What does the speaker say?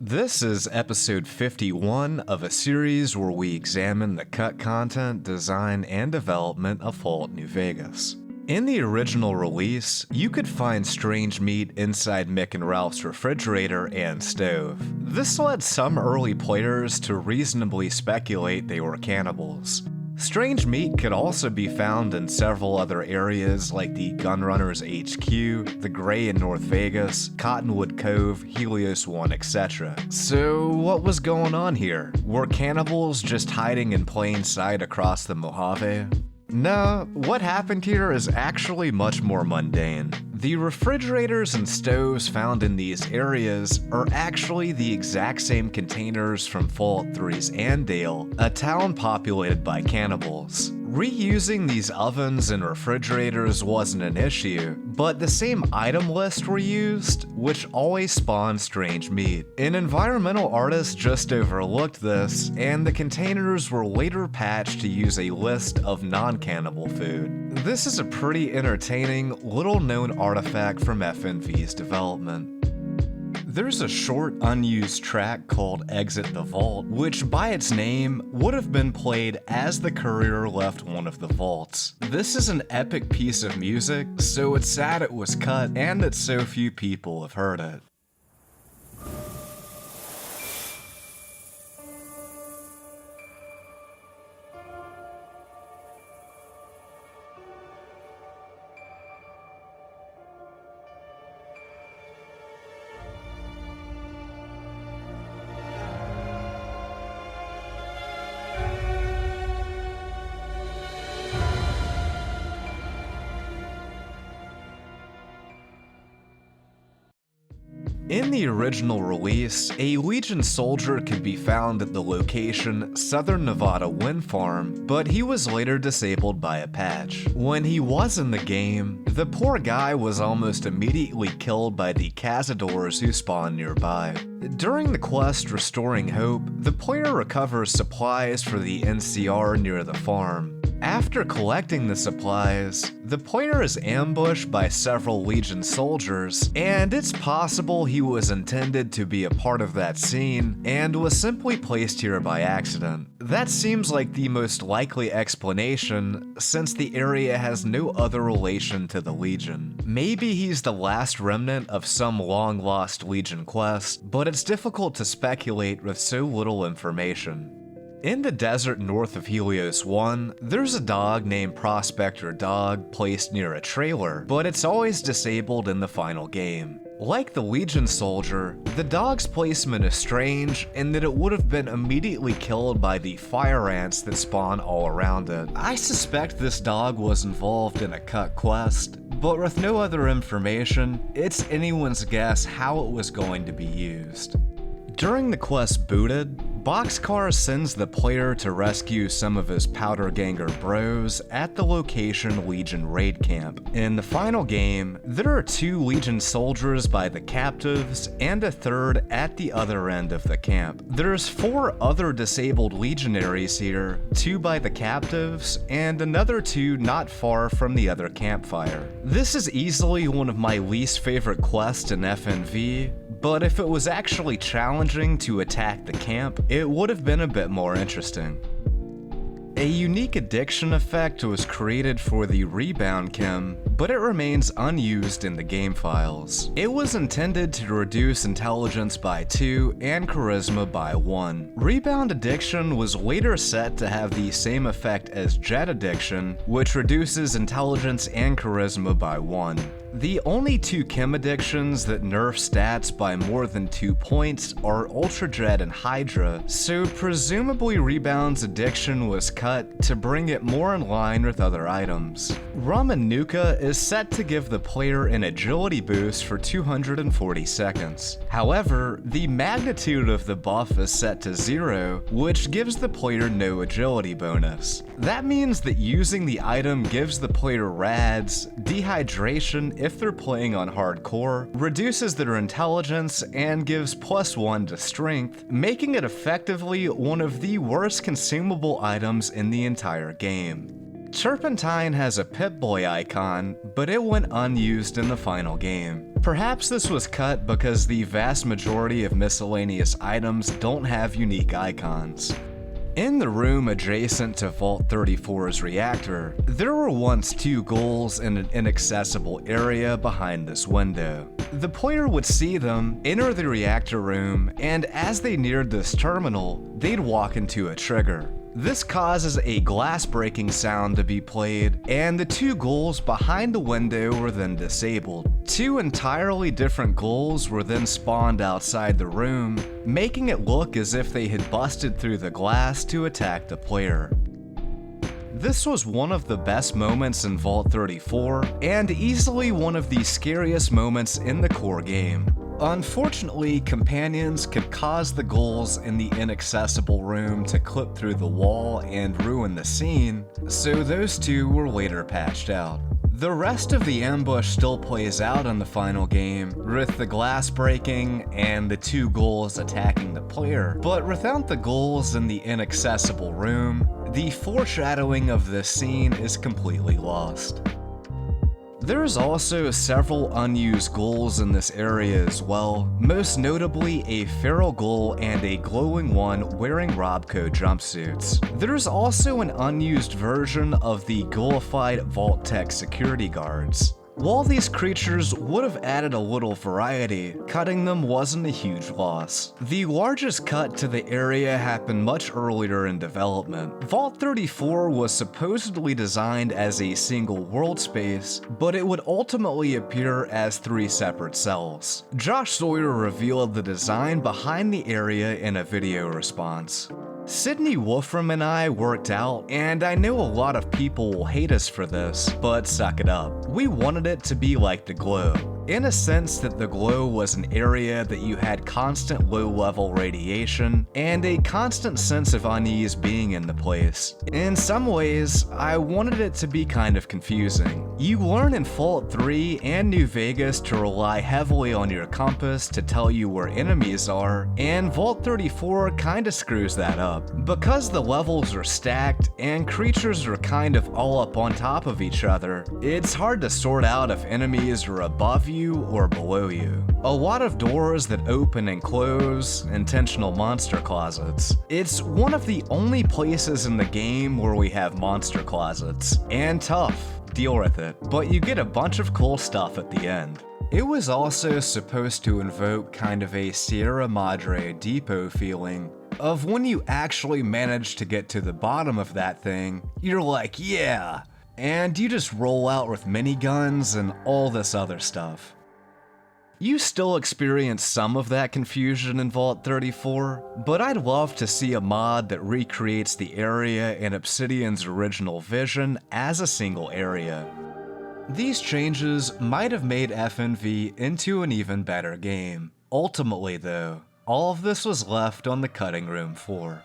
This is episode 51 of a series where we examine the cut content, design, and development of Fallout New Vegas. In the original release, you could find strange meat inside Mick and Ralph's refrigerator and stove. This led some early players to reasonably speculate they were cannibals. Strange meat could also be found in several other areas like the Gunrunners HQ, the Gray in North Vegas, Cottonwood Cove, Helios 1, etc. So what was going on here? Were cannibals just hiding in plain sight across the Mojave? No, what happened here is actually much more mundane. The refrigerators and stoves found in these areas are actually the exact same containers from Fallout 3's Andale, a town populated by cannibals. Reusing these ovens and refrigerators wasn't an issue, but the same item list were used, which always spawned strange meat. An environmental artist just overlooked this, and the containers were later patched to use a list of non-cannibal food. This is a pretty entertaining, little-known artifact from FNV's development. There's a short, unused track called Exit the Vault, which by its name would have been played as the courier left one of the vaults. This is an epic piece of music, so it's sad it was cut and that so few people have heard it. In the original release, a Legion soldier could be found at the location Southern Nevada Wind Farm, but he was later disabled by a patch. When he was in the game, the poor guy was almost immediately killed by the cazadors who spawned nearby. During the quest Restoring Hope, the player recovers supplies for the NCR near the farm. After collecting the supplies, the player is ambushed by several Legion soldiers, and it's possible he was intended to be a part of that scene and was simply placed here by accident. That seems like the most likely explanation, since the area has no other relation to the Legion. Maybe he's the last remnant of some long-lost Legion quest, but it's difficult to speculate with so little information. In the desert north of Helios 1, there's a dog named Prospector Dog placed near a trailer, but it's always disabled in the final game. Like the Legion soldier, the dog's placement is strange in that it would have been immediately killed by the fire ants that spawn all around it. I suspect this dog was involved in a cut quest, but with no other information, it's anyone's guess how it was going to be used. During the quest Booted, Boxcar sends the player to rescue some of his Powder Ganger bros at the location Legion raid camp. In the final game, there are 2 Legion soldiers by the captives and a third at the other end of the camp. There's 4 other disabled legionaries here, 2 by the captives and another 2 not far from the other campfire. This is easily one of my least favorite quests in FNV, but if it was actually challenging to attack the camp, it would have been a bit more interesting. A unique addiction effect was created for the Rebound chem, but it remains unused in the game files. It was intended to reduce intelligence by 2 and charisma by 1. Rebound addiction was later set to have the same effect as Jet addiction, which reduces intelligence and charisma by 1. The only 2 chem addictions that nerf stats by more than 2 points are Ultra Jet and Hydra, so presumably Rebound's addiction was cut to bring it more in line with other items. Rum and Nuka is set to give the player an agility boost for 240 seconds. However, the magnitude of the buff is set to 0, which gives the player no agility bonus. That means that using the item gives the player rads, dehydration if they're playing on hardcore, reduces their intelligence, and gives +1 to strength, making it effectively one of the worst consumable items in the entire game. Turpentine has a Pip-Boy icon, but it went unused in the final game. Perhaps this was cut because the vast majority of miscellaneous items don't have unique icons. In the room adjacent to Vault 34's reactor, there were once 2 ghouls in an inaccessible area behind this window. The player would see them, enter the reactor room, and as they neared this terminal, they'd walk into a trigger. This causes a glass-breaking sound to be played, and the 2 ghouls behind the window were then disabled. 2 entirely different ghouls were then spawned outside the room, making it look as if they had busted through the glass to attack the player. This was one of the best moments in Vault 34, and easily one of the scariest moments in the core game. Unfortunately, companions could cause the ghouls in the inaccessible room to clip through the wall and ruin the scene, so those 2 were later patched out. The rest of the ambush still plays out in the final game, with the glass breaking and the 2 ghouls attacking the player, but without the ghouls in the inaccessible room, the foreshadowing of this scene is completely lost. There's also several unused ghouls in this area as well, most notably a feral ghoul and a glowing one wearing Robco jumpsuits. There's also an unused version of the ghoulified Vault Tech security guards. While these creatures would have added a little variety, cutting them wasn't a huge loss. The largest cut to the area happened much earlier in development. Vault 34 was supposedly designed as a single world space, but it would ultimately appear as 3 separate cells. Josh Sawyer revealed the design behind the area in a video response. Sydney Wolfram and I worked out, and I know a lot of people will hate us for this, but suck it up. We wanted it to be like the Glow, in a sense that the Glow was an area that you had constant low-level radiation, and a constant sense of unease being in the place. In some ways, I wanted it to be kind of confusing. You learn in Vault 3 and New Vegas to rely heavily on your compass to tell you where enemies are, and Vault 34 kinda screws that up. Because the levels are stacked and creatures are kind of all up on top of each other, it's hard to sort out if enemies are above you or below you. A lot of doors that open and close, intentional monster closets. It's one of the only places in the game where we have monster closets. And tough, deal with it, but you get a bunch of cool stuff at the end. It was also supposed to invoke kind of a Sierra Madre Depot feeling of when you actually manage to get to the bottom of that thing, you're like, yeah, and you just roll out with miniguns and all this other stuff. You still experience some of that confusion in Vault 34, but I'd love to see a mod that recreates the area in Obsidian's original vision as a single area. These changes might have made FNV into an even better game. Ultimately though, all of this was left on the cutting room floor.